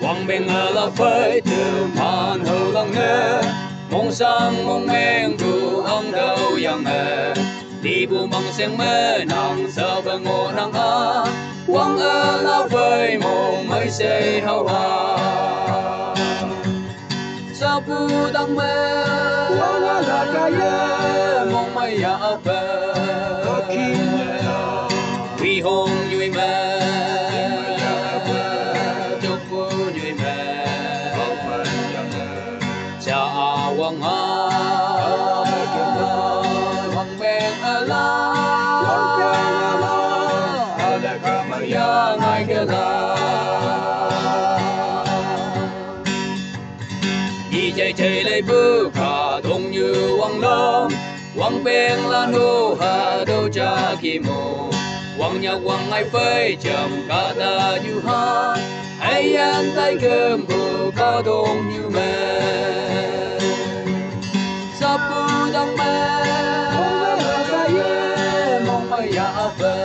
Quang bên là phơi từ màn hậu lăng nghe mong sang mong men đủ ông đâu yang nghe đi bu mong sen mê nàng sao bằng ngô nàng a quang là phơi mong mấy say hậu hà sao bu đăng mê quang là cái mong mấy ya về vì hồn vui mê quang ha quang bên la ada kamaya ngai ke la đi chạy chạy lấy bư cả đông như quang lâm quang bên la nô hà đâu cha kim mô quang nhà quang ai phơi chậm cả ta như ha ai ăn tay cơm bù có đông như mẹ sapu dang me mong mai ya về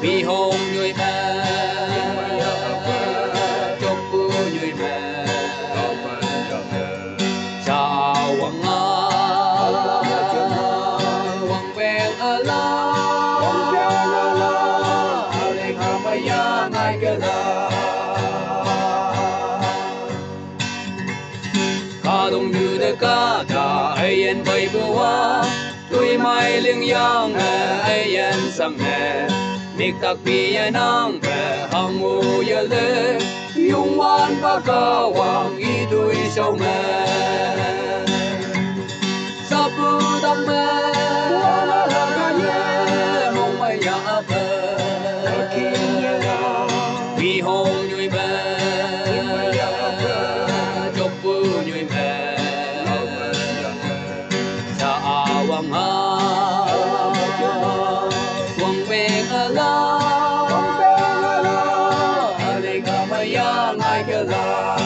vì hồn người mẹ chúc bu người mẹ chào quang a quang bên la ale kamaya ngai ke la đông như đất cá ta ai yên bay bùa tuổi mai liên yang ai yên sang nè miệt tắc bi ai nang về hàng mù ya lê yung wan ba ca hoàng y tuổi sâu mẹ sapu dam mẹ mong mai ya về vì hồn như mẹ chúc bu như mẹ quang ha quang bên la ale kamaya ngai ke la